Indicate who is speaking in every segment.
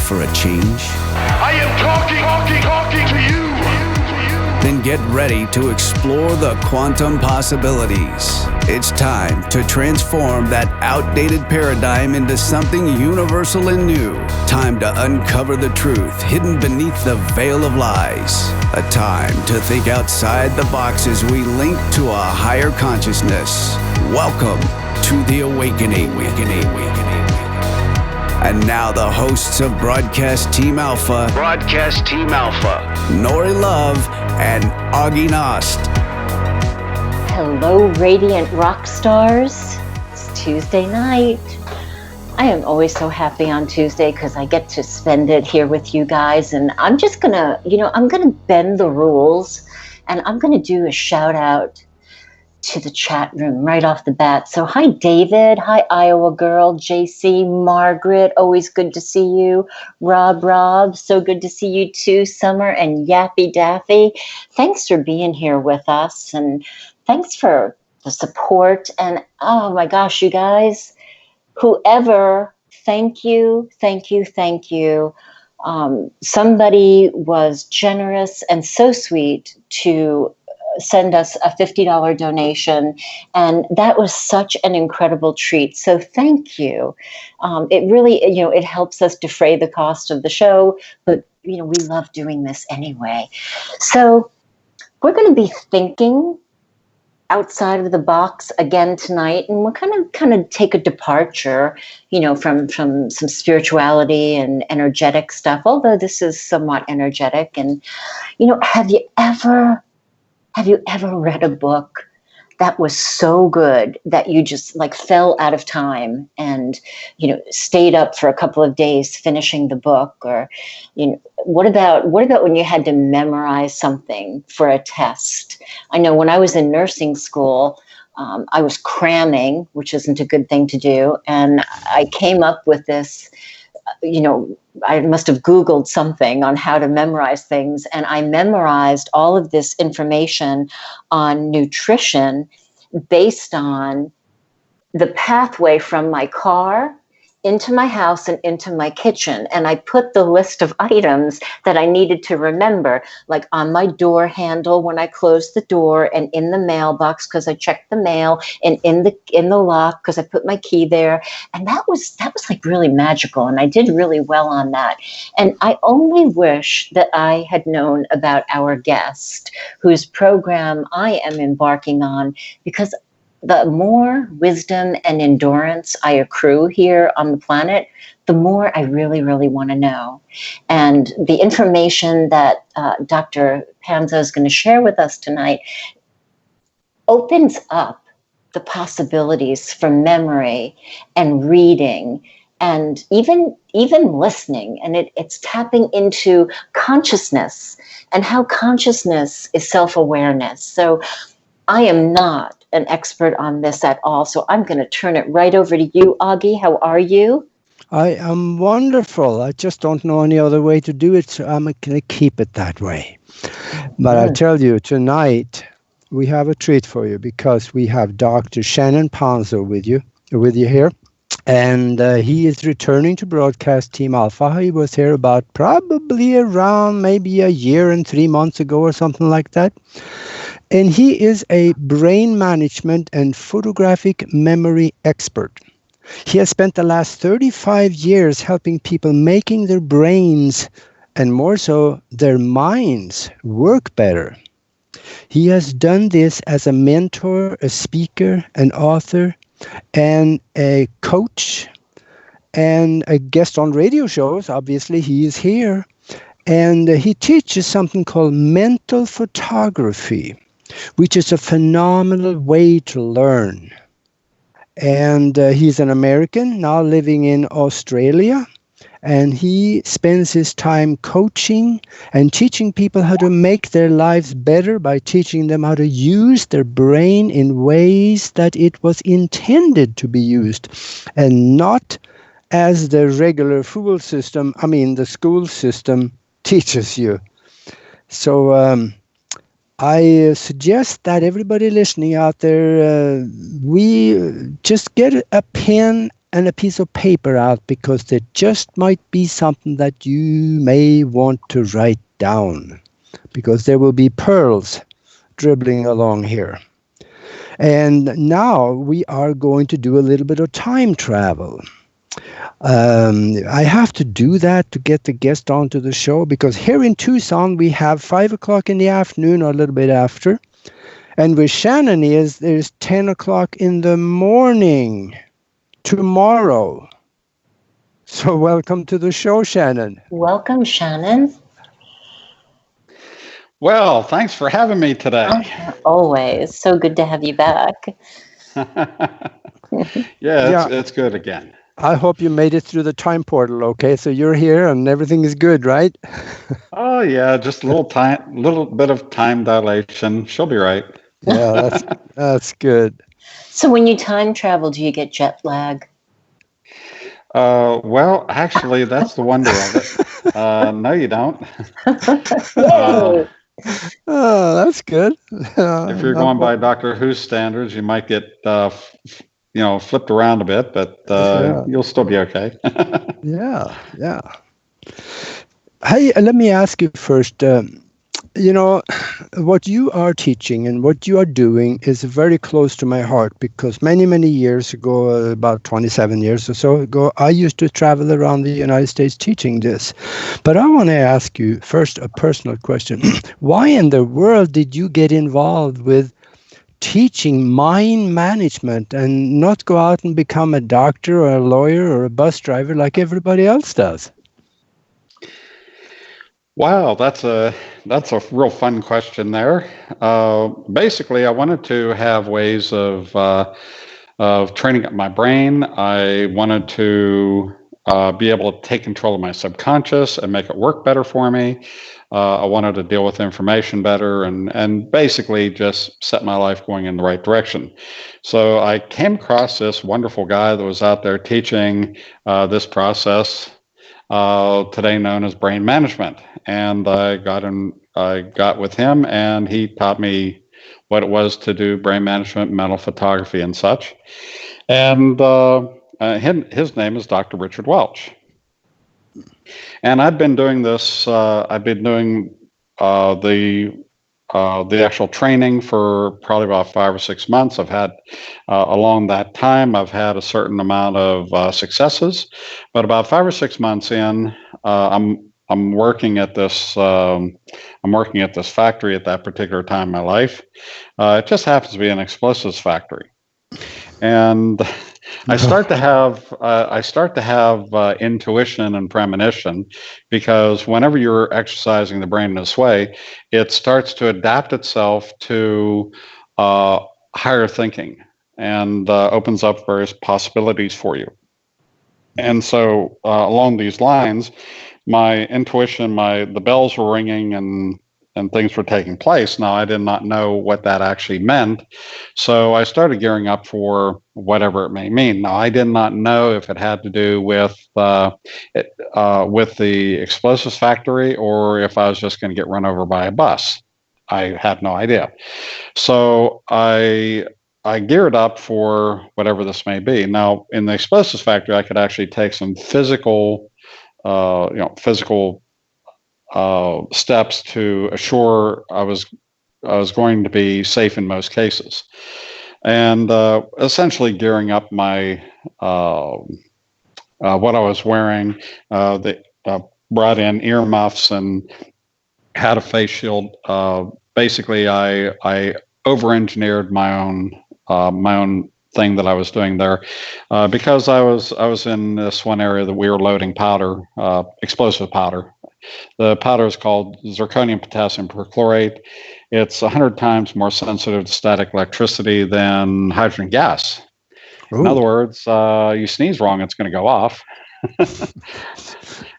Speaker 1: for a change?
Speaker 2: I am talking to you.
Speaker 1: Then get ready to explore the quantum possibilities. It's time to transform that outdated paradigm into something universal and new. Time to uncover the truth hidden beneath the veil of lies. A time to think outside the box as we link to a higher consciousness. Welcome to the awakening. And now the hosts of Broadcast Team Alpha, Nori Love and Augie Nost.
Speaker 3: Hello, radiant rock stars. It's Tuesday night. I am always so happy on Tuesday because I get to spend it here with you guys. And I'm just gonna, I'm gonna bend the rules and I'm gonna do a shout out to the chat room right off the bat. So hi, David. Hi, Iowa Girl. JC, Margaret. Always good to see you. Rob. So good to see you too. Summer and Yappy Daffy. Thanks for being here with us. And thanks for the support. And oh my gosh, you guys, whoever, thank you. Somebody was generous and so sweet to send us a $50 donation. And that was such an incredible treat. So thank you. It really, it helps us defray the cost of the show, but, we love doing this anyway. So we're going to be thinking outside of the box again tonight, and we're kind of take a departure, from some spirituality and energetic stuff, although this is somewhat energetic. And, have you ever read a book that was so good that you just fell out of time and, stayed up for a couple of days finishing the book? Or, what about when you had to memorize something for a test? I know when I was in nursing school, I was cramming, which isn't a good thing to do. And I came up with this, I must have Googled something on how to memorize things. And I memorized all of this information on nutrition based on the pathway from my car into my house and into my kitchen. And I put the list of items that I needed to remember, like on my door handle when I closed the door, and in the mailbox because I checked the mail, and in the lock because I put my key there. And that was really magical. And I did really well on that. And I only wish that I had known about our guest, whose program I am embarking on, because the more wisdom and endurance I accrue here on the planet, the more I really, really want to know. And the information that Dr. Panzo is going to share with us tonight opens up the possibilities for memory and reading and even listening. And it's tapping into consciousness and how consciousness is self-awareness. So I am not an expert on this at all, so I'm going to turn it right over to you, Augie. How are you?
Speaker 4: I am wonderful. I just don't know any other way to do it, so I'm going to keep it that way. But I tell you, tonight we have a treat for you because we have Dr. Shannon Panzo with you here. And he is returning to Broadcast Team Alpha. He was here probably around maybe a year and 3 months ago or something like that. And he is a brain management and photographic memory expert. He has spent the last 35 years helping people making their brains, and more so their minds, work better. He has done this as a mentor, a speaker, an author, and a coach, and a guest on radio shows. Obviously, he is here. And he teaches something called mental photography, which is a phenomenal way to learn. And he's an American now living in Australia. And he spends his time coaching and teaching people how to make their lives better by teaching them how to use their brain in ways that it was intended to be used, and not as the regular school system teaches you. So I suggest that everybody listening out there, we just get a pen and a piece of paper out, because there just might be something that you may want to write down, because there will be pearls dribbling along here. And now we are going to do a little bit of time travel. I have to do that to get the guest onto the show, because here in Tucson we have 5 o'clock in the afternoon or a little bit after. And where Shannon is, there's 10 o'clock in the morning tomorrow. So welcome to the show, Shannon.
Speaker 3: Welcome, Shannon.
Speaker 5: Well, thanks for having me today.
Speaker 3: Always. So good to have you back.
Speaker 5: It's good again.
Speaker 4: I hope you made it through the time portal, okay? So you're here and everything is good, right?
Speaker 5: Oh, yeah, just a little bit of time dilation. She'll be right.
Speaker 4: Yeah, that's good.
Speaker 3: So when you time travel, do you get jet lag?
Speaker 5: Well, actually, that's the wonder of it. No, you don't.
Speaker 4: Oh, that's good.
Speaker 5: If you're going by Doctor Who standards, you might get flipped around a bit, but you'll still be okay.
Speaker 4: Yeah. Hey, let me ask you first. What you are teaching and what you are doing is very close to my heart, because many, many years ago, about 27 years or so ago, I used to travel around the United States teaching this. But I want to ask you first a personal question. Why in the world did you get involved with teaching mind management and not go out and become a doctor or a lawyer or a bus driver like everybody else does?
Speaker 5: Wow, that's a real fun question there. Basically, I wanted to have ways of training up my brain. I wanted to be able to take control of my subconscious and make it work better for me. I wanted to deal with information better and basically just set my life going in the right direction. So I came across this wonderful guy that was out there teaching this process, today known as brain management. And I got with him, and he taught me what it was to do brain management, mental photography, and such. And his name is Dr. Richard Welch. And I've been doing this. I've been doing the actual training for probably about 5 or 6 months. I've had along that time, I've had a certain amount of successes, but about 5 or 6 months in, I'm working at this. I'm working at this factory at that particular time in my life. It just happens to be an explosives factory, and I start to have intuition and premonition, because whenever you're exercising the brain in this way, it starts to adapt itself to higher thinking and opens up various possibilities for you. And so along these lines, my intuition, the bells were ringing and things were taking place. Now, I did not know what that actually meant, so I started gearing up for whatever it may mean. Now, I did not know if it had to do with the explosives factory, or if I was just going to get run over by a bus. I had no idea. So I geared up for whatever this may be. Now, in the explosives factory, I could actually take some physical steps to assure I was going to be safe in most cases, and essentially gearing up my what I was wearing. They brought in earmuffs and had a face shield. Basically, I over-engineered my own thing that I was doing there, because I was in this one area that we were loading powder, explosive powder. The powder is called zirconium potassium perchlorate. It's 100 times more sensitive to static electricity than hydrogen gas. Ooh. In other words, you sneeze wrong, it's going to go off.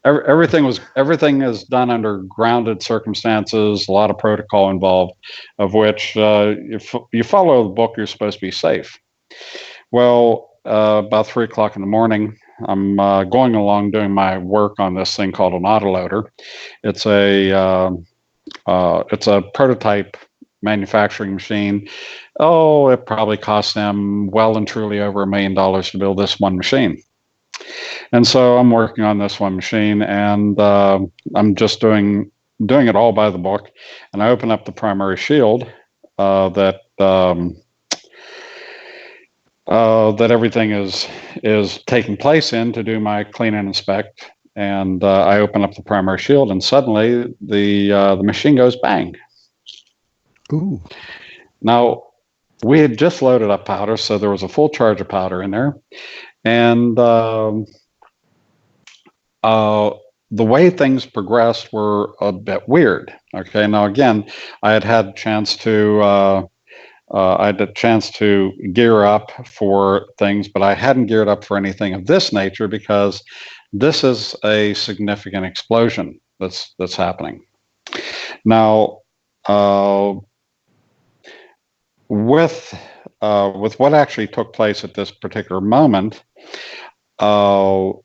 Speaker 5: Everything is done under grounded circumstances, a lot of protocol involved, of which if you follow the book, you're supposed to be safe. Well, about 3 o'clock in the morning, I'm going along doing my work on this thing called an autoloader. It's a prototype manufacturing machine. Oh, it probably cost them well and truly over $1 million to build this one machine. And so I'm working on this one machine, and I'm just doing it all by the book. And I open up the primary shield that everything is taking place in to do my clean and inspect. And I open up the primary shield, and suddenly the machine goes bang.
Speaker 4: Ooh.
Speaker 5: Now, we had just loaded up powder, so there was a full charge of powder in there. And the way things progressed were a bit weird. Okay, now again, I had a chance to gear up for things, but I hadn't geared up for anything of this nature because this is a significant explosion that's happening. Now, with what actually took place at this particular moment, well,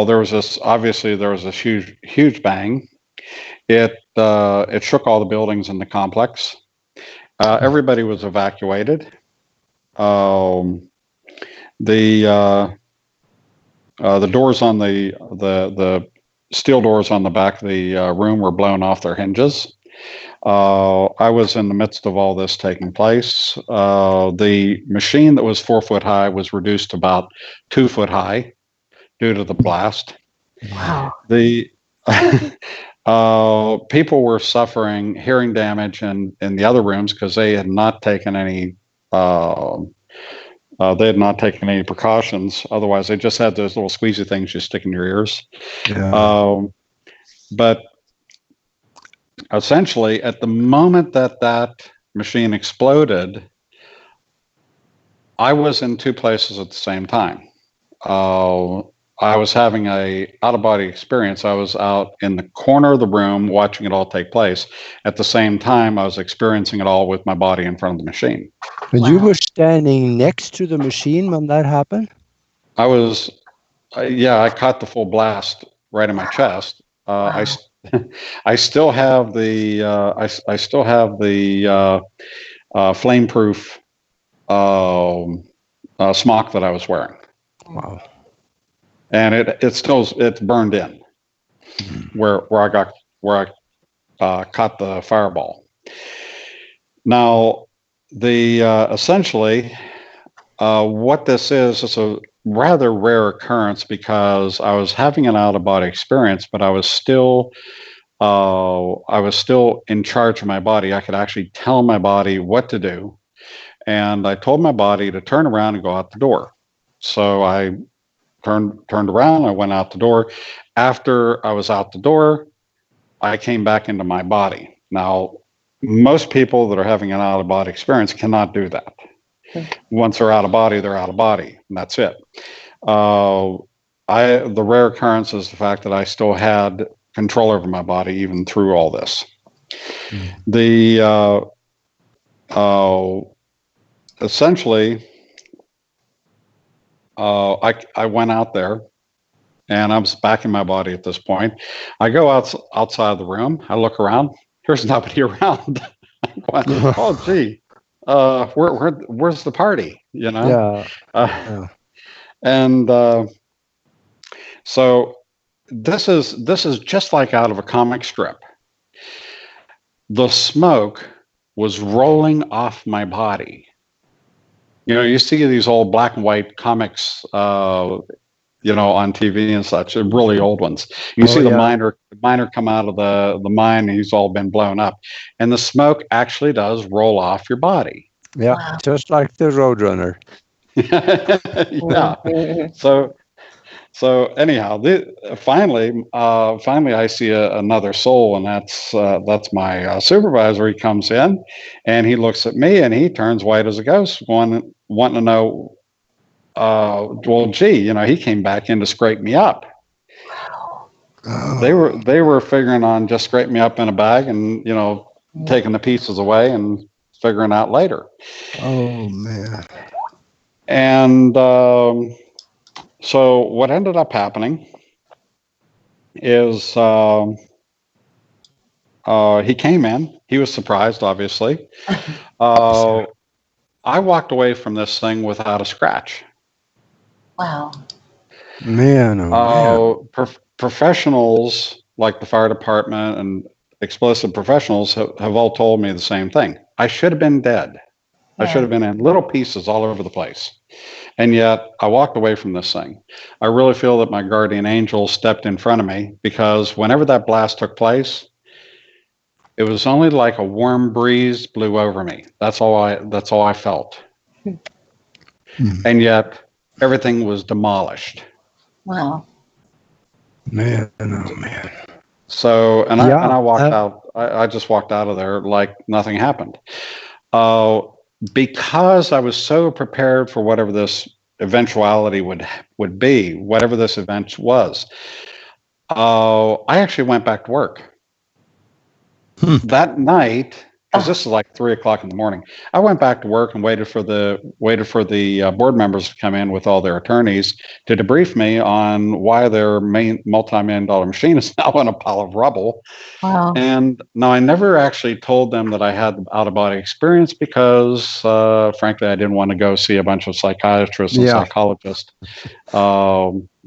Speaker 5: there was this huge bang. It shook all the buildings in the complex. Everybody was evacuated. The doors on the steel doors on the back of the room were blown off their hinges. I was in the midst of all this taking place. The machine that was 4 foot high was reduced to about 2 foot high due to the blast.
Speaker 3: Wow.
Speaker 5: The people were suffering hearing damage in the other rooms because they had not taken any precautions. Otherwise, they just had those little squeezy things you stick in your ears.
Speaker 4: Yeah.
Speaker 5: But essentially, at the moment that machine exploded, I was in two places at the same time. I was having a out-of-body experience. I was out in the corner of the room watching it all take place. At the same time, I was experiencing it all with my body in front of the machine.
Speaker 4: And you were standing next to the machine when that happened?
Speaker 5: I was, I caught the full blast right in my chest. I still have the flame-proof smock that I was wearing.
Speaker 4: Wow.
Speaker 5: And it's burned in where I caught the fireball. Now, essentially what this is a rather rare occurrence because I was having an out-of-body experience, but I was still in charge of my body. I could actually tell my body what to do, and I told my body to turn around and go out the door. So I turned around, I went out the door. After I was out the door, I came back into my body. Now, most people that are having an out-of-body experience cannot do that. Once they're out of body, they're out of body, and that's it. The rare occurrence is the fact that I still had control over my body even through all this. Essentially, I went out there, and I was back in my body at this point. I go outside the room. I look around. There's nobody around. Oh, gee. Where's the party? You know?
Speaker 4: Yeah.
Speaker 5: And so this is just like out of a comic strip. The smoke was rolling off my body. You know, you see these old black and white comics, on TV and such, really old ones. You see the miner come out of the mine, and he's all been blown up. And the smoke actually does roll off your body.
Speaker 4: Yeah, wow. Just like the Roadrunner.
Speaker 5: Yeah. So anyhow, finally, I see another soul, and that's my supervisor. He comes in, and he looks at me, and he turns white as a ghost, wanting to know. Well, gee, he came back in to scrape me up.
Speaker 3: Wow.
Speaker 4: Oh.
Speaker 5: They were figuring on just scraping me up in a bag and taking the pieces away and figuring out later.
Speaker 4: Oh man.
Speaker 5: And so what ended up happening is he came in, He was surprised, obviously. I walked away from this thing without a scratch.
Speaker 3: Wow.
Speaker 4: Man, oh man.
Speaker 5: Professionals like the fire department and explosive professionals have all told me the same thing. I should have been dead. I should have been in little pieces all over the place. And yet I walked away from this thing. I really feel that my guardian angel stepped in front of me, because whenever that blast took place, it was only like a warm breeze blew over me. That's all I felt. And yet everything was demolished.
Speaker 3: Wow.
Speaker 4: Man, oh man.
Speaker 5: So, I walked out. I just walked out of there like nothing happened. Because I was so prepared for whatever this eventuality would be, whatever this event was. I actually went back to work that night, because this is like 3:00 in the morning. I went back to work and waited for the board members to come in with all their attorneys to debrief me on why their main multi-million-dollar machine is now in a pile of rubble.
Speaker 3: Wow.
Speaker 5: And now I never actually told them that I had out-of-body experience, because frankly, I didn't want to go see a bunch of psychiatrists and psychologists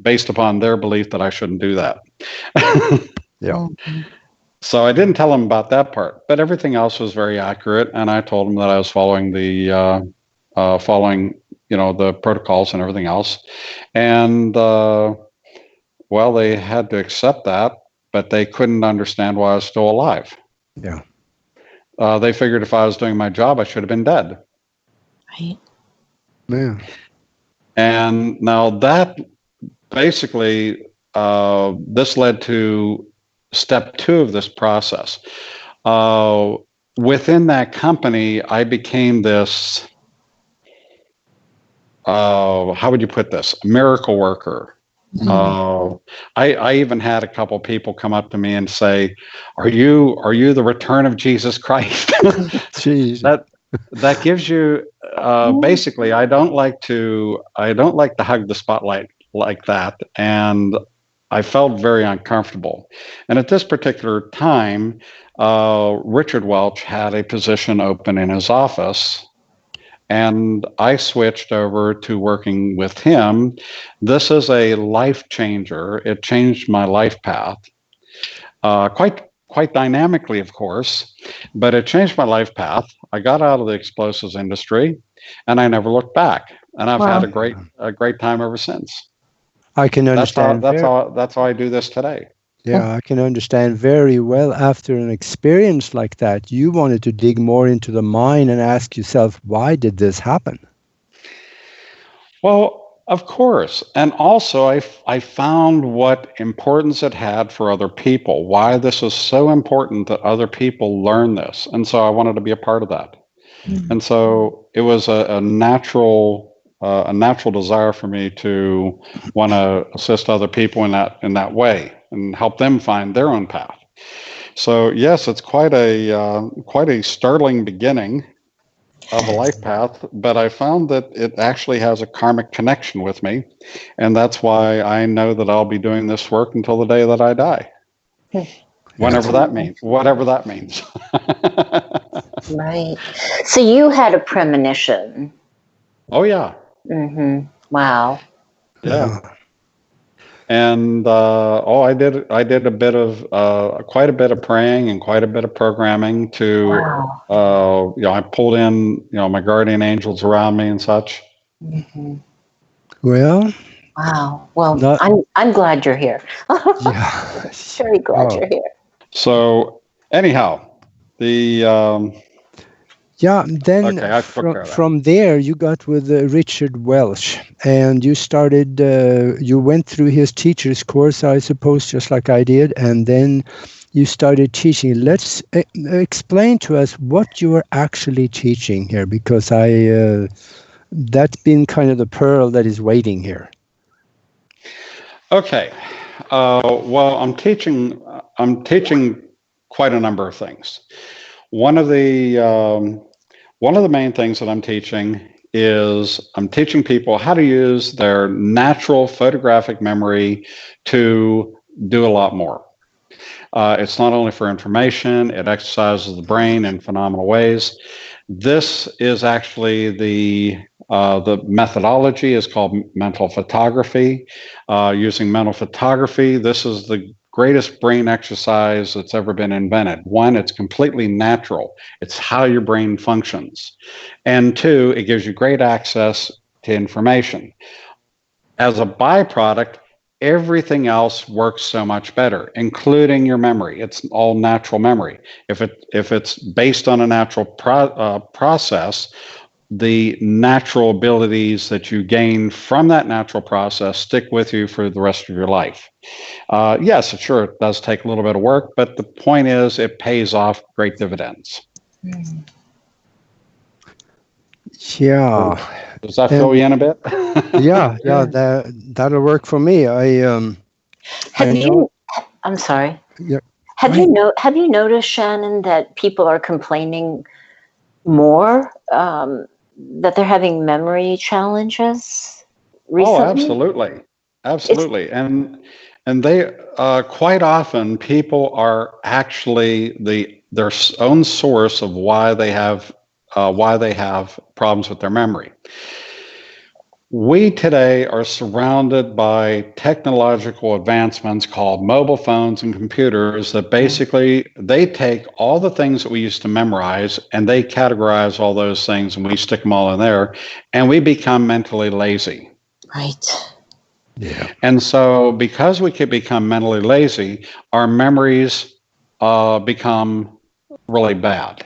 Speaker 5: based upon their belief that I shouldn't do that.
Speaker 4: Yeah.
Speaker 5: So I didn't tell them about that part, but everything else was very accurate, and I told them that I was following the protocols and everything else, and well, they had to accept that, but they couldn't understand why I was still alive.
Speaker 4: Yeah.
Speaker 5: They figured if I was doing my job, I should have been dead.
Speaker 3: Right.
Speaker 4: Yeah.
Speaker 5: And now that basically, this led to step 2 of this process. Within that company, I became this, how would you put this? A miracle worker. I even had a couple people come up to me and say, are you the return of Jesus Christ?
Speaker 4: Jesus.
Speaker 5: That gives you, basically, I don't like to hug the spotlight like that. And I felt very uncomfortable. And at this particular time, Richard Welch had a position open in his office, and I switched over to working with him. This is a life changer. It changed my life path, quite dynamically, of course, but it changed my life path. I got out of the explosives industry, and I never looked back. And I've had a great time ever since.
Speaker 4: I can understand.
Speaker 5: That's how I do this today.
Speaker 4: Yeah, I can understand very well. After an experience like that, you wanted to dig more into the mind and ask yourself, why did this happen?
Speaker 5: Well, of course. And also, I found what importance it had for other people, why this was so important that other people learn this. And so I wanted to be a part of that. And so it was a natural desire for me to want to assist other people in that way and help them find their own path. So yes, it's quite a startling beginning of a life path, but I found that it actually has a karmic connection with me, and that's why I know that I'll be doing this work until the day that I die. Whatever that means.
Speaker 3: Right. So you had a premonition.
Speaker 5: Oh yeah.
Speaker 3: Mm-hmm. Wow.
Speaker 5: Yeah. And I did quite a bit of praying and quite a bit of programming to I pulled in my guardian angels around me and such.
Speaker 3: Mm-hmm.
Speaker 4: Well.
Speaker 3: Wow. Well, I'm glad you're here.
Speaker 4: Yeah.
Speaker 3: Very glad you're here.
Speaker 5: So anyhow, then
Speaker 4: from there you got with Richard Welch, and you started, you went through his teacher's course, I suppose, just like I did, and then you started teaching. Let's explain to us what you are actually teaching here, because that's been kind of the pearl that is waiting here.
Speaker 5: Okay. Well, I'm teaching quite a number of things. One of the main things that I'm teaching is I'm teaching people how to use their natural photographic memory to do a lot more. It's not only for information, it exercises the brain in phenomenal ways. This is actually the methodology is called mental photography. Using mental photography, this is the greatest brain exercise that's ever been invented. One, it's completely natural. It's how your brain functions. And two, it gives you great access to information. As a byproduct, everything else works so much better, including your memory. It's all natural memory. If it's based on a natural process, the natural abilities that you gain from that natural process stick with you for the rest of your life. Yes, sure, it does take a little bit of work, but the point is it pays off great dividends.
Speaker 4: Yeah.
Speaker 5: Does that fill you in a bit?
Speaker 4: yeah, that'll work for me. I'm
Speaker 3: sorry.
Speaker 4: Yeah.
Speaker 3: Have you noticed, Shannon, that people are complaining more, that they're having memory challenges recently?
Speaker 5: Oh, absolutely. And they quite often people are actually their own source of why they have problems with their memory. We today are surrounded by technological advancements called mobile phones and computers that basically they take all the things that we used to memorize and they categorize all those things and we stick them all in there and we become mentally lazy.
Speaker 3: Right.
Speaker 4: Yeah.
Speaker 5: And so because we could become mentally lazy, our memories become really bad.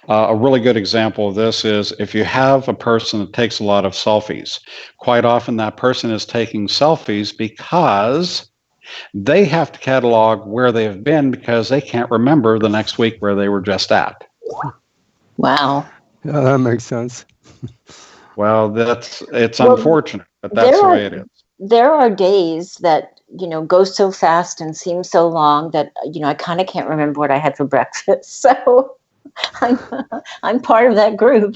Speaker 5: A really good example of this is if you have a person that takes a lot of selfies, quite often that person is taking selfies because they have to catalog where they've been because they can't remember the next week where they were just at.
Speaker 3: Wow.
Speaker 4: Yeah, that makes sense.
Speaker 5: Well, it's unfortunate, but that's the way it is.
Speaker 3: There are days that, go so fast and seem so long that, I kind of can't remember what I had for breakfast. So I'm part of that group.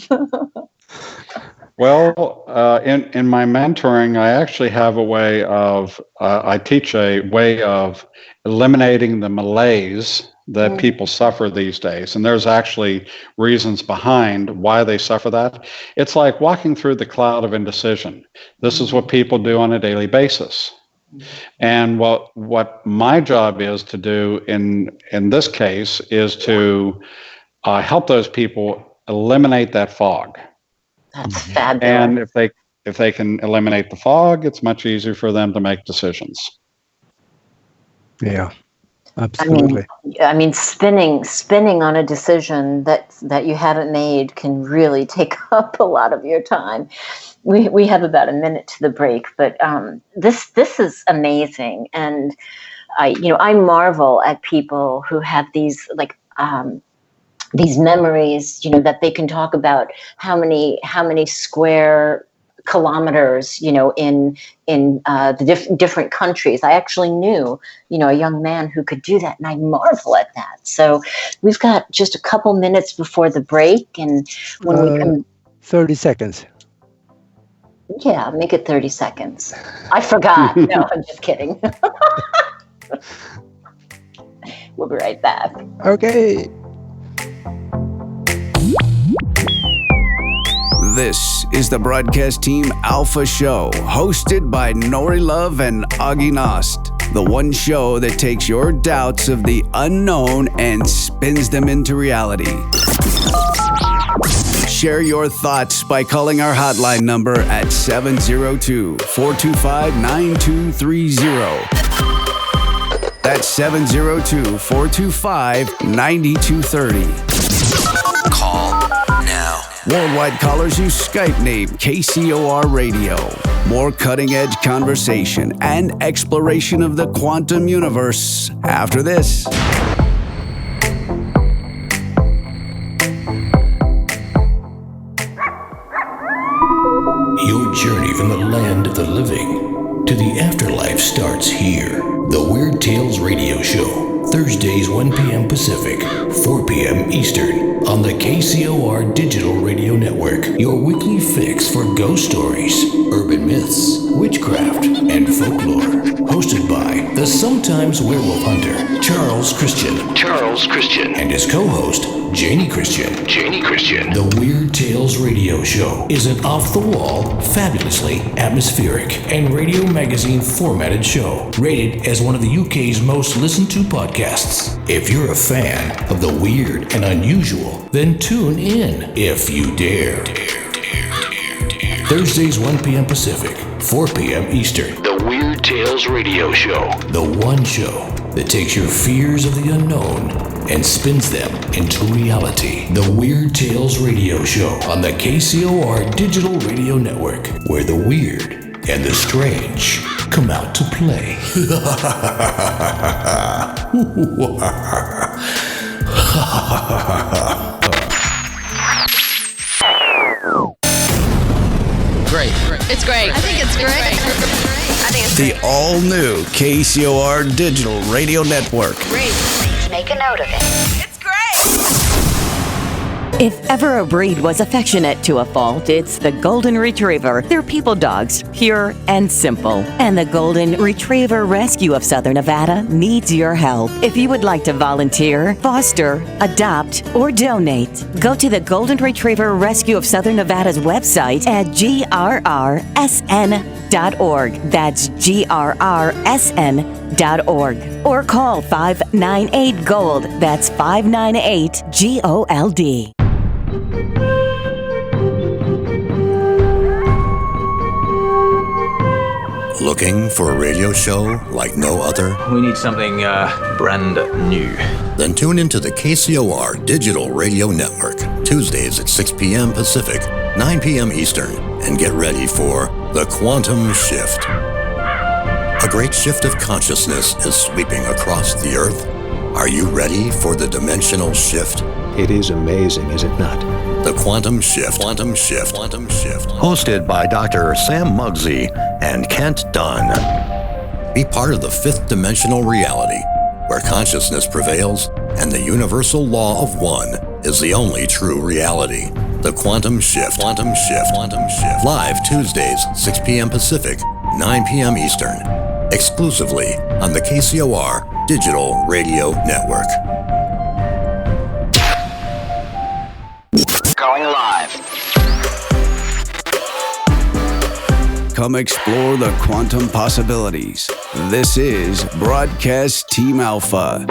Speaker 5: Well, in my mentoring, I actually have a way of, I teach a way of eliminating the malaise that people suffer these days. And there's actually reasons behind why they suffer that. It's like walking through the cloud of indecision. This is what people do on a daily basis. And what my job is to do in this case is to help those people eliminate that fog.
Speaker 3: That's fabulous.
Speaker 5: And if they can eliminate the fog, it's much easier for them to make decisions.
Speaker 4: Yeah, absolutely.
Speaker 3: I mean, spinning on a decision that you haven't made can really take up a lot of your time. We have about a minute to the break, but this is amazing, and I marvel at people who have these these memories, that they can talk about how many square kilometers, in the different countries. I actually knew, a young man who could do that, and I marvel at that. So we've got just a couple minutes before the break, and when we come,
Speaker 4: 30 seconds.
Speaker 3: Yeah, make it 30 seconds. I forgot. No, I'm just kidding. We'll be right back.
Speaker 4: Okay.
Speaker 1: This is the Broadcast Team Alpha Show, hosted by Nori Love and Augie Nost. The one show that takes your doubts of the unknown and spins them into reality. Share your thoughts by calling our hotline number at 702-425-9230. That's 702-425-9230. Call now. Worldwide callers use Skype name KCOR Radio. More cutting-edge conversation and exploration of the quantum universe after this.
Speaker 6: Your journey from the land of the living to the afterlife starts here. The Weird Tales Radio Show, Thursdays 1 p.m. Pacific, 4 p.m. Eastern on the KCOR Digital Radio Network. Your weekly fix for ghost stories, urban myths, witchcraft, and folklore. Hosted by the sometimes werewolf hunter, Charles Christian, and his co-host, Janie Christian. The Weird Tales Radio Show is an off-the-wall, fabulously atmospheric, and radio magazine formatted show, rated as one of the UK's most listened to podcasts. If you're a fan of the weird and unusual, then tune in if you dare. Thursdays 1 p.m. Pacific, 4 p.m. Eastern. The Weird Tales Radio Show. The one show that takes your fears of the unknown and spins them into reality. The Weird Tales Radio Show on the KCOR Digital Radio Network, where the weird and the strange come out to play.
Speaker 7: Great. It's great. I think it's great.
Speaker 1: The all-new KCOR Digital Radio Network.
Speaker 7: Great.
Speaker 8: Make a note of it.
Speaker 7: It's great.
Speaker 9: If ever a breed was affectionate to a fault, it's the Golden Retriever. They're people dogs, pure and simple. And the Golden Retriever Rescue of Southern Nevada needs your help. If you would like to volunteer, foster, adopt, or donate, go to the Golden Retriever Rescue of Southern Nevada's website at grrsn.org. That's grrsn.org. Or call 598-GOLD. That's 598-GOLD.
Speaker 10: Looking for a radio show like no other?
Speaker 11: We need something brand new.
Speaker 10: Then tune into the KCOR Digital Radio Network, Tuesdays at 6 p.m. Pacific, 9 p.m. Eastern, and get ready for The Quantum Shift. A great shift of consciousness is sweeping across the Earth. Are you ready for the dimensional shift?
Speaker 12: It is amazing, is it not?
Speaker 10: The Quantum Shift. Hosted by Dr. Sam Muggsy and Kent Dunn. Be part of the fifth dimensional reality, where consciousness prevails and the universal law of one is the only true reality. The Quantum Shift. Live Tuesdays, 6 p.m. Pacific, 9 p.m. Eastern. Exclusively on the KCOR Digital Radio Network.
Speaker 8: Going live.
Speaker 1: Come explore the quantum possibilities. This is Broadcast Team Alpha.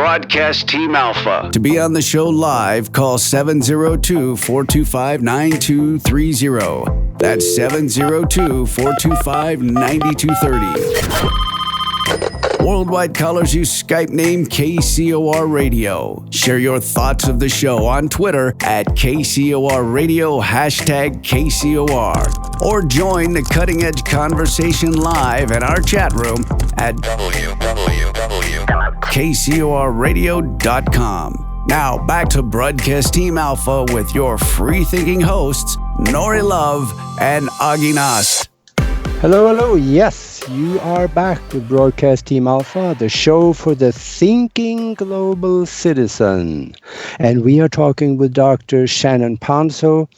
Speaker 1: To be on the show live, call 702-425-9230. That's 702-425-9230. Worldwide callers use Skype name KCOR Radio. Share your thoughts of the show on Twitter at KCOR Radio, #KCOR. Or join the cutting edge conversation live in our chat room at KCORradio.com. Now back to Broadcast Team Alpha with your free thinking hosts, Nori Love and Augie Nast.
Speaker 4: Hello. Yes, you are back with Broadcast Team Alpha, the show for the thinking global citizen. And we are talking with Dr. Shannon Ponzo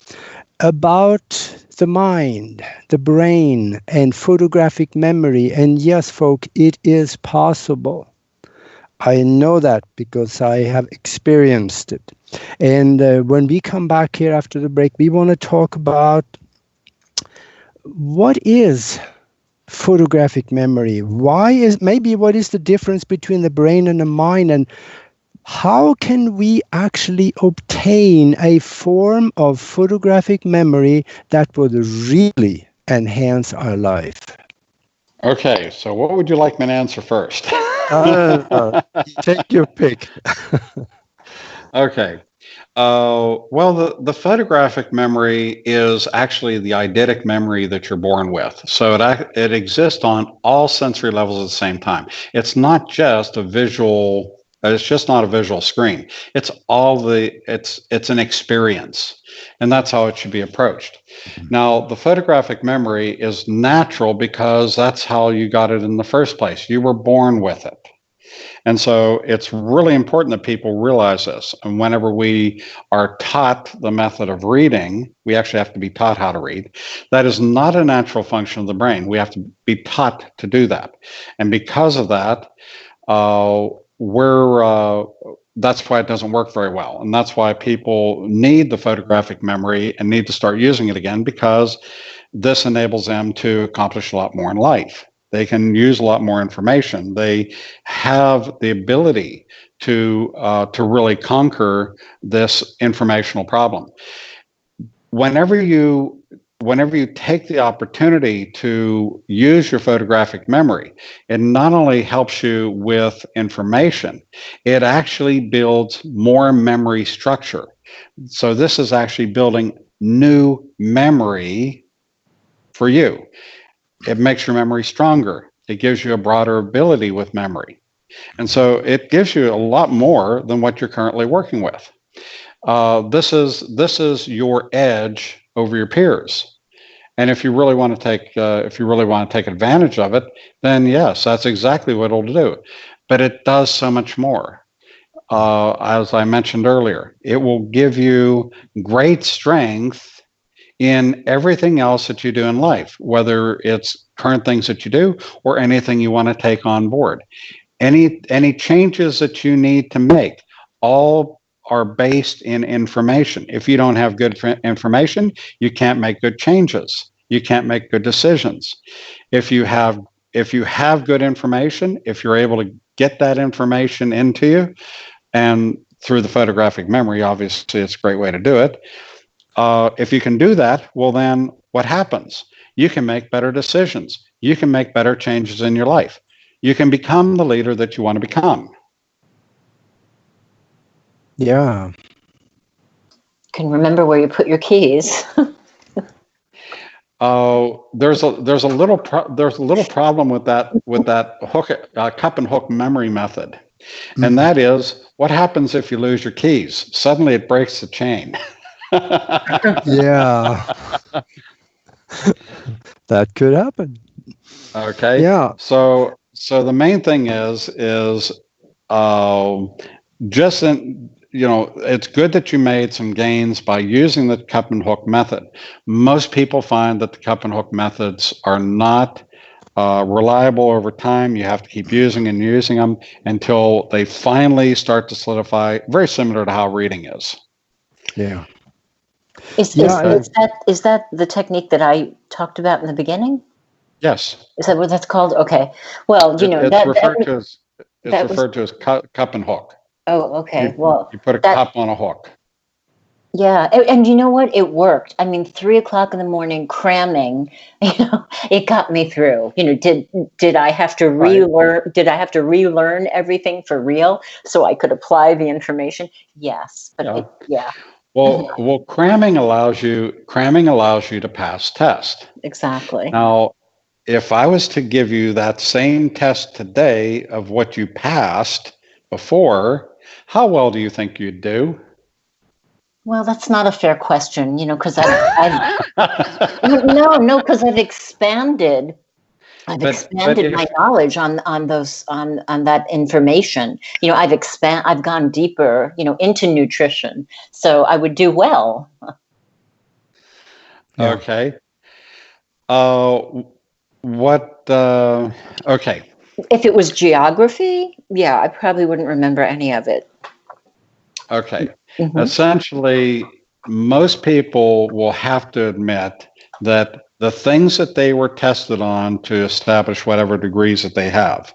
Speaker 4: about the mind, the brain, and photographic memory. And yes, folk, it is possible. I know that because I have experienced it. And when we come back here after the break, we want to talk about what is photographic memory? What is the difference between the brain and the mind, and how can we actually obtain a form of photographic memory that would really enhance our life?
Speaker 5: Okay, so what would you like me to answer first?
Speaker 4: Take your pick.
Speaker 5: Okay. Well, the photographic memory is actually the eidetic memory that you're born with. So it exists on all sensory levels at the same time. It's not just a visual. It's just not a visual screen. It's an experience, and that's how it should be approached. Now, the photographic memory is natural because that's how you got it in the first place. You were born with it. And so it's really important that people realize this. And whenever we are taught the method of reading, we actually have to be taught how to read. That is not a natural function of the brain. We have to be taught to do that. And because of that, that's why it doesn't work very well. And that's why people need the photographic memory and need to start using it again, because this enables them to accomplish a lot more in life. They can use a lot more information. They have the ability to really conquer this informational problem. Whenever you take the opportunity to use your photographic memory, it not only helps you with information, it actually builds more memory structure. So this is actually building new memory for you. It makes your memory stronger. It gives you a broader ability with memory. And so it gives you a lot more than what you're currently working with. This is your edge over your peers. And if you really want to take advantage of it, then yes, that's exactly what it'll do. But it does so much more. As I mentioned earlier, it will give you great strength in everything else that you do in life, whether it's current things that you do or anything you want to take on board. Any changes that you need to make, all are based in information. If you don't have good information, you can't make good changes. You can't make good decisions. If you have good information, if you're able to get that information into you, and through the photographic memory, obviously it's a great way to do it. If you can do that, well, then what happens? You can make better decisions. You can make better changes in your life. You can become the leader that you want to become.
Speaker 4: Yeah.
Speaker 3: Can remember where you put your keys.
Speaker 5: There's a little problem with that hook cup and hook memory method, and that is, what happens if you lose your keys? Suddenly, it breaks the chain.
Speaker 4: Yeah. That could happen.
Speaker 5: Okay.
Speaker 4: Yeah.
Speaker 5: So the main thing is just it's good that you made some gains by using the cup and hook method. Most people find that the cup and hook methods are not reliable over time. You have to keep using them until they finally start to solidify, very similar to how reading is.
Speaker 4: Yeah.
Speaker 3: Is that the technique that I talked about in the beginning?
Speaker 5: Yes.
Speaker 3: Is that what that's called? Okay. Well,
Speaker 5: it's referred to as cup and hook.
Speaker 3: Oh, okay.
Speaker 5: You put a cup on a hook.
Speaker 3: Yeah, and you know what? It worked. I mean, 3 o'clock in the morning cramming, it got me through. Did I have to relearn? Right. Did I have to relearn everything for real so I could apply the information? Yes, but yeah.
Speaker 5: Well, cramming allows you to pass test.
Speaker 3: Exactly.
Speaker 5: Now, if I was to give you that same test today of what you passed before, how well do you think you'd do?
Speaker 3: Well, that's not a fair question, because because I've expanded. I've expanded my knowledge on that information. I've gone deeper, into nutrition, so I would do well.
Speaker 5: Okay. Okay.
Speaker 3: If it was geography, yeah, I probably wouldn't remember any of it.
Speaker 5: Okay. Mm-hmm. Essentially, most people will have to admit that the things that they were tested on to establish whatever degrees that they have,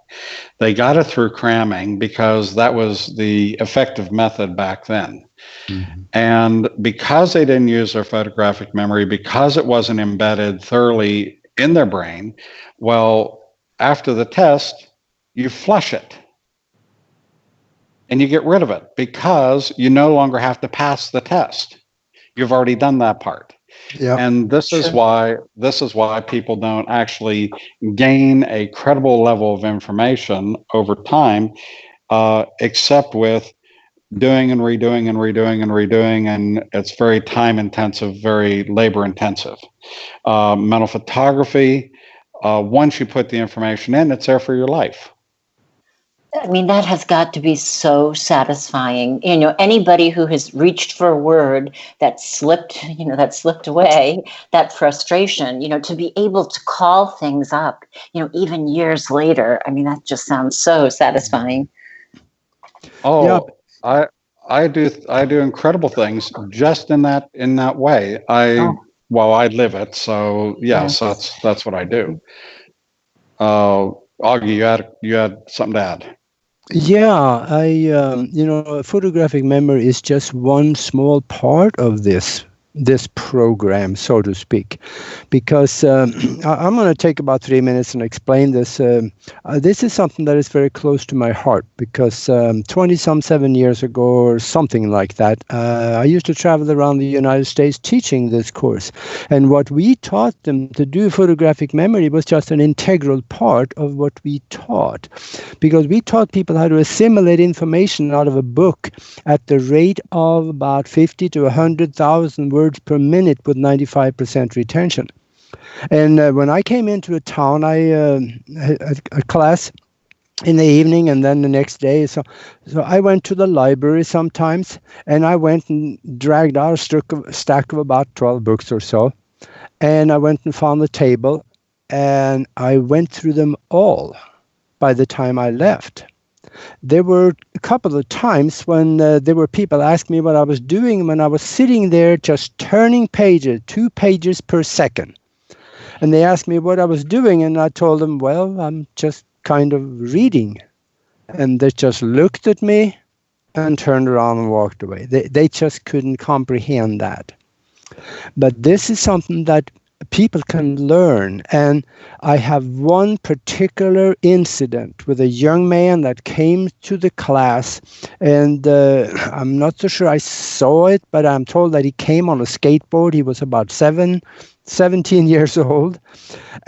Speaker 5: they got it through cramming because that was the effective method back then. Mm-hmm. And because they didn't use their photographic memory, because it wasn't embedded thoroughly in their brain, well, after the test, you flush it. And you get rid of it because you no longer have to pass the test. You've already done that part. Yeah. And this is why people don't actually gain a credible level of information over time, except with doing and redoing and redoing and redoing, and it's very time intensive, very labor intensive. Mental photography, once you put the information in, it's there for your life.
Speaker 3: I mean, that has got to be so satisfying. Anybody who has reached for a word that slipped away, that frustration, to be able to call things up, even years later. I mean, that just sounds so satisfying.
Speaker 5: Oh,
Speaker 4: Yeah.
Speaker 5: I do incredible things just in that way. I live it, so yes, that's what I do. Augie, you had something to add?
Speaker 4: Yeah, photographic memory is just one small part of this program, so to speak, because I'm going to take about 3 minutes and explain this. This is something that is very close to my heart because 7 years ago or something like that, I used to travel around the United States teaching this course. And what we taught them to do, photographic memory, was just an integral part of what we taught, because we taught people how to assimilate information out of a book at the rate of about 50 to 100,000 words per minute with 95% retention. And when I came into a town, I had a class in the evening and then the next day. So I went to the library sometimes, and I went and dragged out a stack of about 12 books or so. And I went and found the table, and I went through them all by the time I left. There were a couple of times when there were people asking me what I was doing when I was sitting there just turning pages, 2 pages per second. And they asked me what I was doing, and I told them, well, I'm just kind of reading. And they just looked at me and turned around and walked away. They just couldn't comprehend that. But this is something that people can learn. And I have one particular incident with a young man that came to the class, and I'm not so sure I saw it, but I'm told that he came on a skateboard. He was about 17 years old,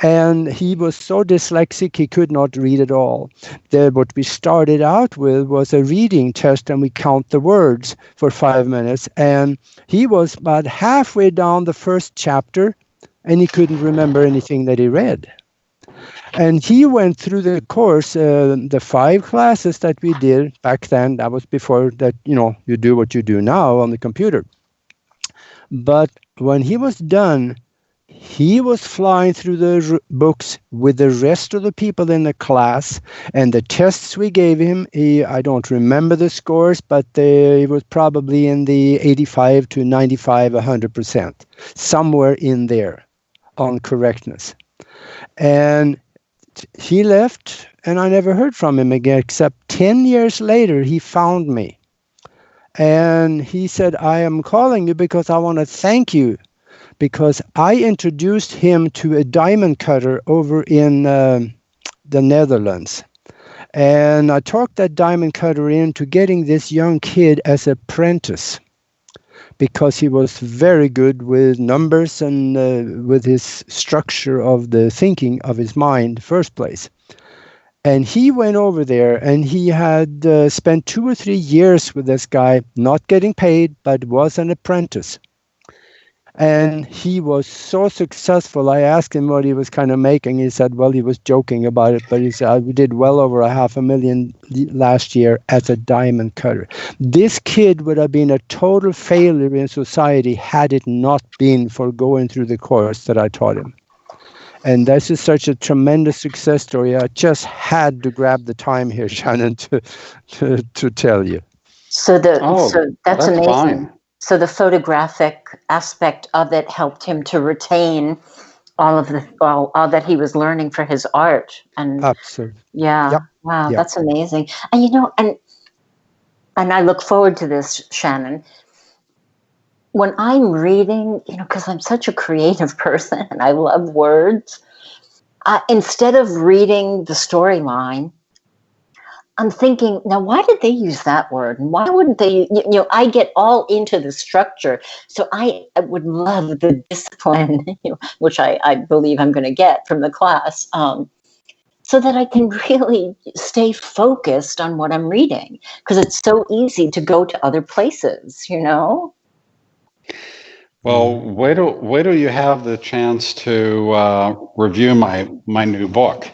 Speaker 4: and he was so dyslexic he could not read at all. What we started out with was a reading test, and we count the words for 5 minutes, and he was about halfway down the first chapter, and he couldn't remember anything that he read. And he went through the course, the 5 classes that we did back then. That was before that, you do what you do now on the computer. But when he was done, he was flying through the books with the rest of the people in the class, and the tests we gave him, I don't remember the scores, but it was probably in the 85 to 95, 100%, somewhere in there on correctness. And he left, and I never heard from him again, except 10 years later, he found me. And he said, I am calling you because I want to thank you, because I introduced him to a diamond cutter over in the Netherlands. And I talked that diamond cutter into getting this young kid as an apprentice, because he was very good with numbers and with his structure of the thinking of his mind in the first place. And he went over there, and he had spent 2 or 3 years with this guy, not getting paid, but was an apprentice. And he was so successful. I asked him what he was kind of making. He said, well, he was joking about it, but he said, we did well over $500,000 last year as a diamond cutter. This kid would have been a total failure in society had it not been for going through the course that I taught him. And this is such a tremendous success story. I just had to grab the time here, Shannon, to tell you.
Speaker 3: So that's amazing.
Speaker 5: Fine.
Speaker 3: So the photographic aspect of it helped him to retain all that he was learning for his art. And
Speaker 4: absolutely.
Speaker 3: Yeah.
Speaker 4: Yep.
Speaker 3: Wow,
Speaker 4: yep.
Speaker 3: That's amazing. And and I look forward to this, Shannon. When I'm reading, because I'm such a creative person and I love words, instead of reading the storyline, I'm thinking, now, why did they use that word? And why wouldn't they, I get all into the structure. So I would love the discipline, which I believe I'm going to get from the class, so that I can really stay focused on what I'm reading. Because it's so easy to go to other places,
Speaker 5: Well, wait till you have the chance to review my new book.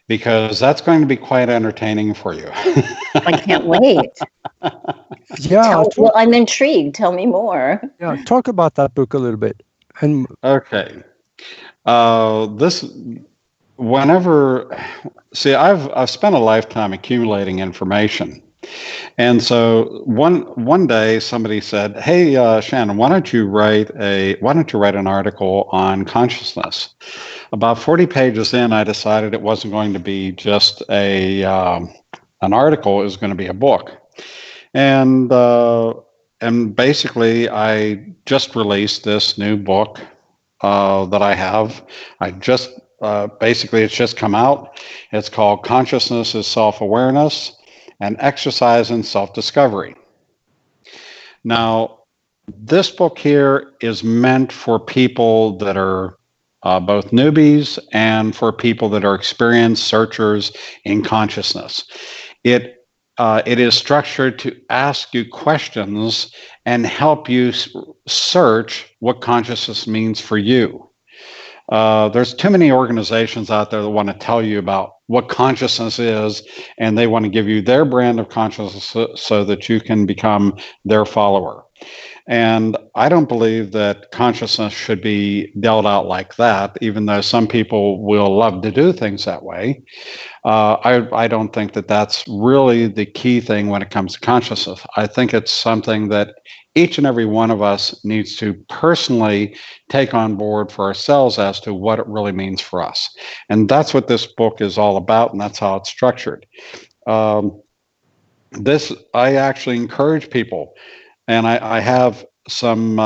Speaker 5: because that's going to be quite entertaining for you.
Speaker 3: I can't wait.
Speaker 4: Yeah.
Speaker 3: Well, I'm intrigued. Tell me more.
Speaker 4: Yeah, talk about that book a little bit. And
Speaker 5: Okay. I've spent a lifetime accumulating information. And so one day somebody said, "Hey, Shannon, why don't you write an article on consciousness?" About 40 pages in, I decided it wasn't going to be just an article; it was going to be a book. And basically, I just released this new book that I have. It's just come out. It's called "Consciousness is Self-Awareness: An Exercise in Self-Discovery." Now, this book here is meant for people that are both newbies and for people that are experienced searchers in consciousness. It is structured to ask you questions and help you search what consciousness means for you. There's too many organizations out there that want to tell you about what consciousness is, and they want to give you their brand of consciousness so that you can become their follower. And I don't believe that consciousness should be dealt out like that, even though some people will love to do things that way. I don't think that that's really the key thing when it comes to consciousness. I think it's something that each and every one of us needs to personally take on board for ourselves as to what it really means for us. And that's what this book is all about, and that's how it's structured. I actually encourage people, and I have some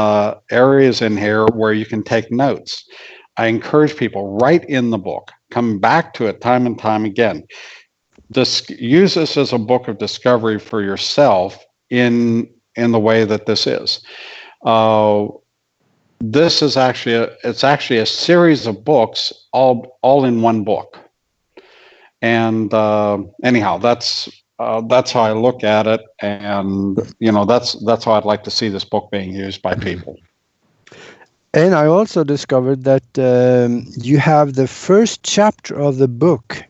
Speaker 5: areas in here where you can take notes. I encourage people, write in the book, come back to it time and time again. Use this as a book of discovery for yourself in the way that this is. This is actually a series of books, all in one book. And anyhow, that's how I look at it, and that's how I'd like to see this book being used by people.
Speaker 4: And I also discovered that you have the first chapter of the book.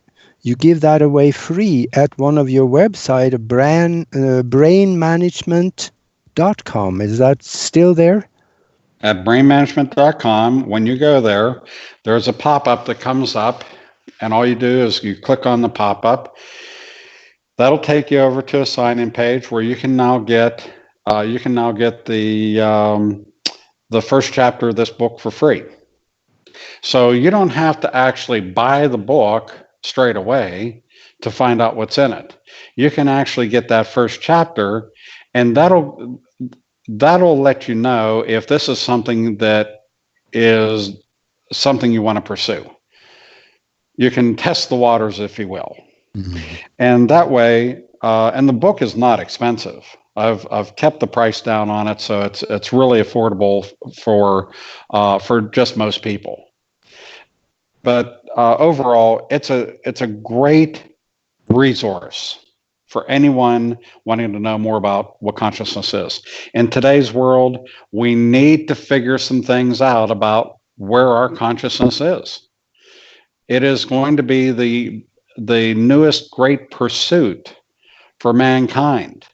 Speaker 4: You give that away free at one of your website, brainmanagement.com. Is that still there?
Speaker 5: At brainmanagement.com, when you go there, there's a pop-up that comes up, and all you do is you click on the pop-up. That'll take you over to a sign-in page where you can now get the first chapter of this book for free. So you don't have to actually buy the book straight away to find out what's in it. You can actually get that first chapter, and that'll let you know if this is something that is something you want to pursue. You can test the waters, if you will. Mm-hmm. And that way, and the book is not expensive. I've kept the price down on it, so it's really affordable for just most people. But overall, it's a great resource for anyone wanting to know more about what consciousness is. In today's world, we need to figure some things out about where our consciousness is. It is going to be the newest great pursuit for mankind,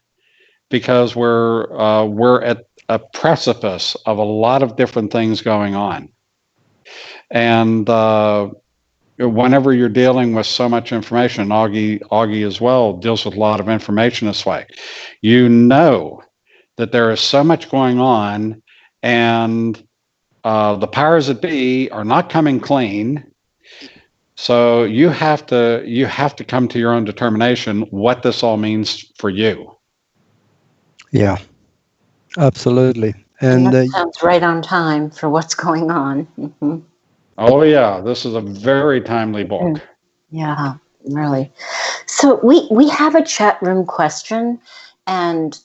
Speaker 5: because we're at a precipice of a lot of different things going on. And whenever you're dealing with so much information, Augie as well deals with a lot of information this way, you know that there is so much going on, and the powers that be are not coming clean. So you have to come to your own determination what this all means for you.
Speaker 4: Yeah, absolutely. And
Speaker 3: that sounds right on time for what's going on. Mm-hmm.
Speaker 5: Oh yeah, this is a very timely book.
Speaker 3: Yeah, really. So we have a chat room question, and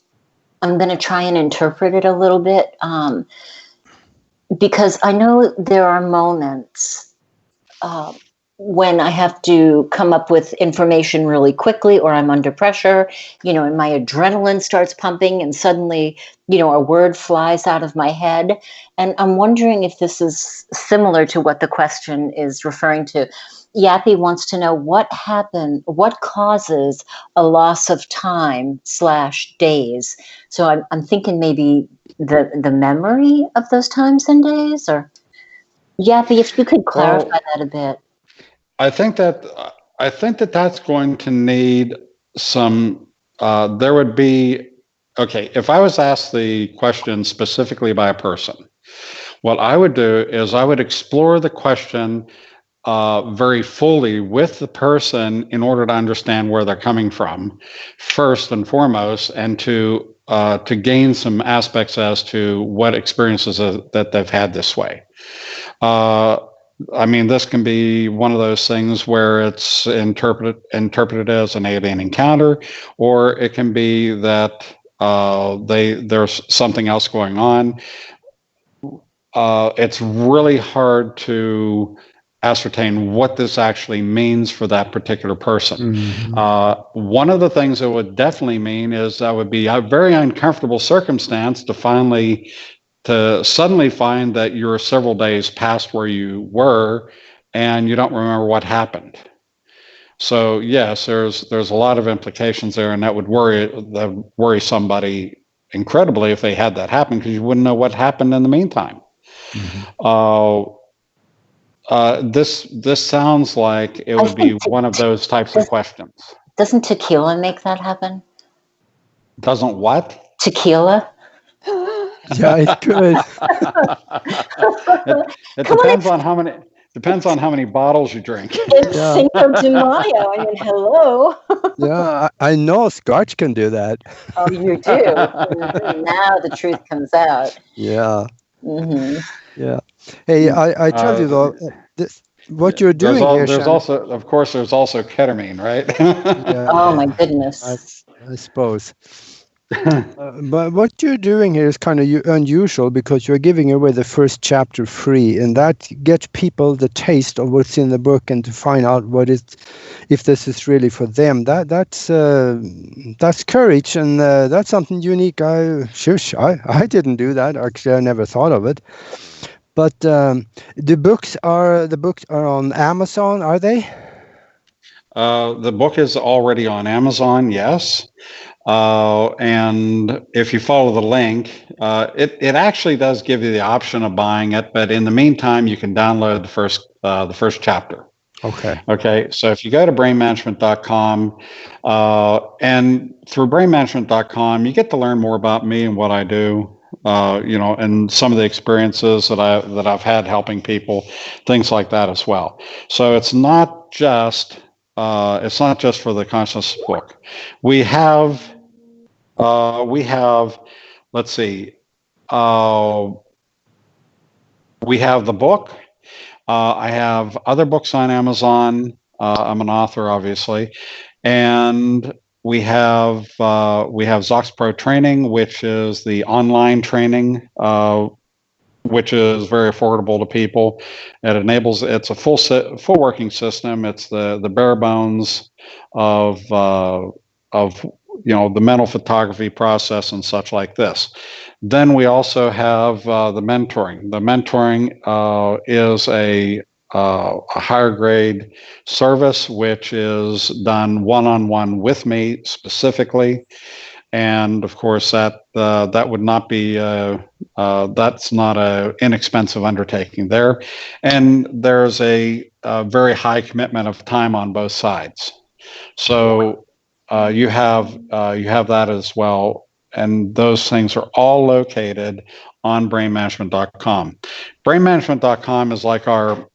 Speaker 3: I'm going to try and interpret it a little bit, because I know there are moments when I have to come up with information really quickly, or I'm under pressure, and my adrenaline starts pumping, and suddenly, a word flies out of my head. And I'm wondering if this is similar to what the question is referring to. Yappy wants to know what causes a loss of time/days. So I'm thinking maybe the memory of those times and days, or Yappy, if you could clarify that a bit.
Speaker 5: I think that that's going to need some. There would be if I was asked the question specifically by a person, what I would do is I would explore the question very fully with the person in order to understand where they're coming from, first and foremost, and to gain some aspects as to what experiences that they've had this way. I mean, this can be one of those things where it's interpreted as an alien encounter, or it can be that there's something else going on. It's really hard to ascertain what this actually means for that particular person. Mm-hmm. One of the things it would definitely mean is that would be a very uncomfortable circumstance to suddenly find that you're several days past where you were and you don't remember what happened. So yes, there's a lot of implications there, and that would worry somebody incredibly if they had that happen, because you wouldn't know what happened in the meantime. Mm-hmm. This sounds like it would be one of those types of questions.
Speaker 3: Doesn't tequila make that happen?
Speaker 5: Doesn't what?
Speaker 3: Tequila?
Speaker 4: Yeah, it could.
Speaker 5: It depends on how many. Depends on how many bottles you drink.
Speaker 3: It's Cinco de Mayo. I mean, hello.
Speaker 4: Yeah, I know Scotch can do that.
Speaker 3: Oh, you do? Now the truth comes out.
Speaker 4: Yeah.
Speaker 3: Mm-hmm.
Speaker 4: Yeah. Hey, I tell you though, what you're doing here.
Speaker 5: There's also ketamine, right?
Speaker 3: Yeah. Oh my goodness.
Speaker 4: I suppose. But what you're doing here is kind of unusual, because you're giving away the first chapter free, and that gets people the taste of what's in the book and to find out if this is really for them. That's courage, and that's something unique. I didn't do that. Actually, I never thought of it. But the books are on Amazon, are they?
Speaker 5: The book is already on Amazon, yes. And if you follow the link, it actually does give you the option of buying it. But in the meantime, you can download the first chapter. Okay. So if you go to brainmanagement.com, and through brainmanagement.com, you get to learn more about me and what I do. And some of the experiences that I've had helping people, things like that as well. So it's not just for the consciousness book. We have let's see. We have the book. I have other books on Amazon. I'm an author, obviously, and we have Zox Pro Training, which is the online training, which is very affordable to people. It's a full working system. It's the bare bones of the mental photography process and such like this. Then we also have the mentoring. The mentoring is a higher grade service, which is done one-on-one with me specifically. And of course, that would not be that's not an inexpensive undertaking there, and there's a very high commitment of time on both sides. So you have that as well, and those things are all located on brainmanagement.com. Brainmanagement.com is like our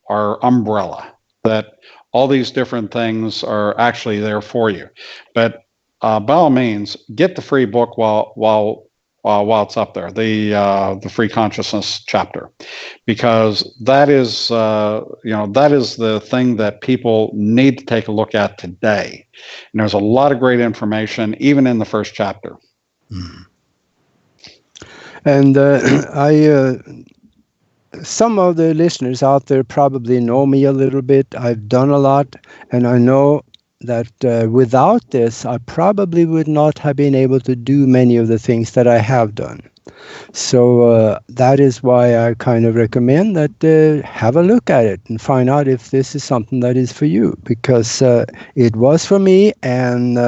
Speaker 5: umbrella, that all these different things are actually there for you, but by all means, get the free book while it's up there, the free consciousness chapter, because that is the thing that people need to take a look at today. And there's a lot of great information, even in the first chapter.
Speaker 4: Mm. And some of the listeners out there probably know me a little bit. I've done a lot, and I know that without this, I probably would not have been able to do many of the things that I have done. So that is why I kind of recommend that have a look at it and find out if this is something that is for you, because it was for me. And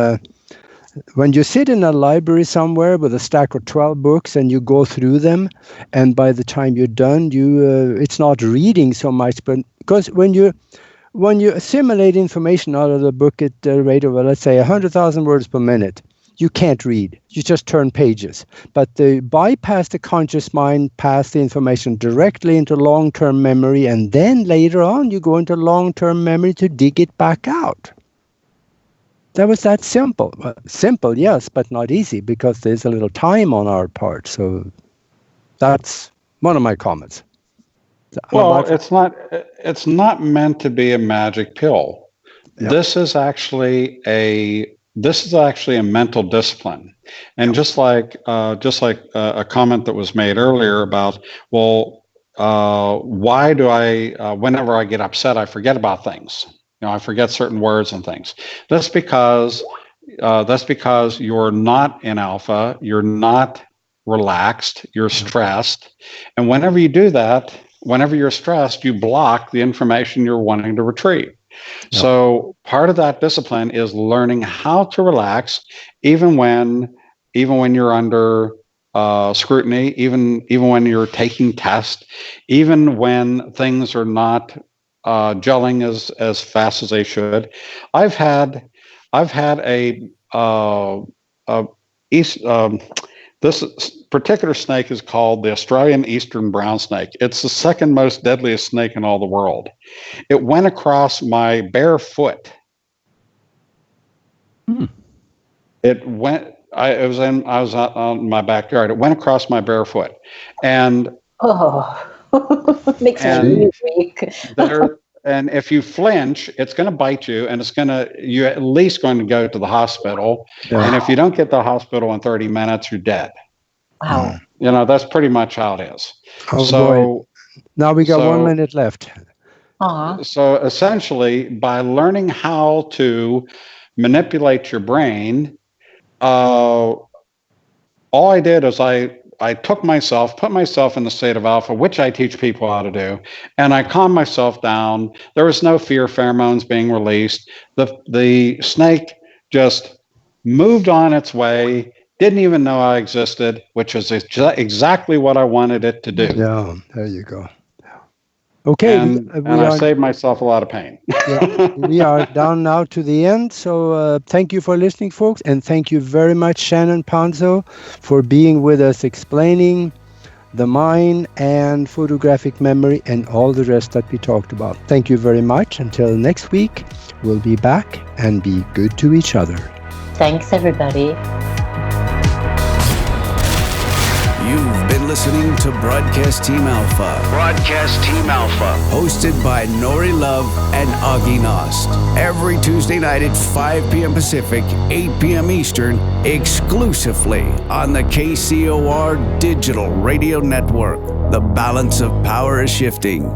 Speaker 4: when you sit in a library somewhere with a stack of 12 books and you go through them, and by the time you're done, it's not reading so much, but because when you assimilate information out of the book at the rate of, let's say, 100,000 words per minute, you can't read. You just turn pages. But they bypass the conscious mind, pass the information directly into long-term memory, and then later on you go into long-term memory to dig it back out. That was that simple. Simple, yes, but not easy, because there's a little time on our part. So that's one of my comments.
Speaker 5: Well, it's not meant to be a magic pill. Yep. This is actually a mental discipline. And just like a comment that was made earlier about, well, why do I, whenever I get upset, I forget about things. I forget certain words and things. That's because you're not in alpha, you're not relaxed, you're stressed. And whenever you do that, whenever you're stressed, you block the information you're wanting to retrieve. Yep. So part of that discipline is learning how to relax, even when you're under scrutiny, even when you're taking tests, even when things are not gelling as fast as they should. I've had this particular snake is called the Australian eastern brown snake. It's the second most deadliest snake in all the world. It went across my bare foot. I was out on my backyard. It went across my bare foot, and
Speaker 3: makes me weak.
Speaker 5: And if you flinch, it's going to bite you, and you're at least going to go to the hospital. Yeah. And if you don't get to the hospital in 30 minutes, you're dead.
Speaker 3: Wow.
Speaker 5: That's pretty much how it is.
Speaker 4: Boy. Now we got 1 minute left.
Speaker 5: So essentially, by learning how to manipulate your brain, all I did is I put myself in the state of alpha, which I teach people how to do, and I calmed myself down. There was no fear pheromones being released. The snake just moved on its way, didn't even know I existed, which is exactly what I wanted it to do.
Speaker 4: Yeah, there you go. Okay.
Speaker 5: And I saved myself a lot of pain.
Speaker 4: Yeah, we are down now to the end. So thank you for listening, folks. And thank you very much, Shannon Ponzo, for being with us, explaining the mind and photographic memory and all the rest that we talked about. Thank you very much. Until next week, we'll be back, and be good to each other.
Speaker 3: Thanks, everybody.
Speaker 1: You've been listening to Broadcast Team Alpha.
Speaker 2: Broadcast Team Alpha.
Speaker 1: Hosted by Nori Love and Augie Nost. Every Tuesday night at 5 p.m. Pacific, 8 p.m. Eastern, exclusively on the KCOR Digital Radio Network. The balance of power is shifting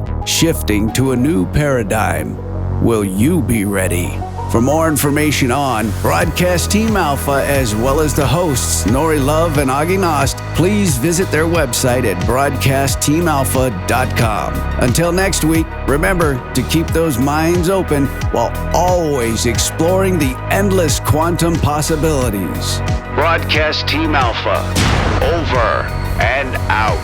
Speaker 1: to a new paradigm. Will you be ready? For more information on Broadcast Team Alpha, as well as the hosts Nori Love and Augie Nost, please visit their website at broadcastteamalpha.com. Until next week, remember to keep those minds open while always exploring the endless quantum possibilities.
Speaker 2: Broadcast Team Alpha. Over and out.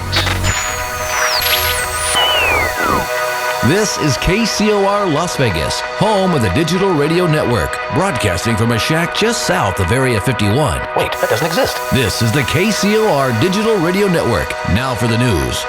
Speaker 6: This is KCOR Las Vegas, home of the Digital Radio Network, broadcasting from a shack just south of Area 51.
Speaker 11: Wait, that doesn't exist.
Speaker 6: This is the KCOR Digital Radio Network. Now for the news.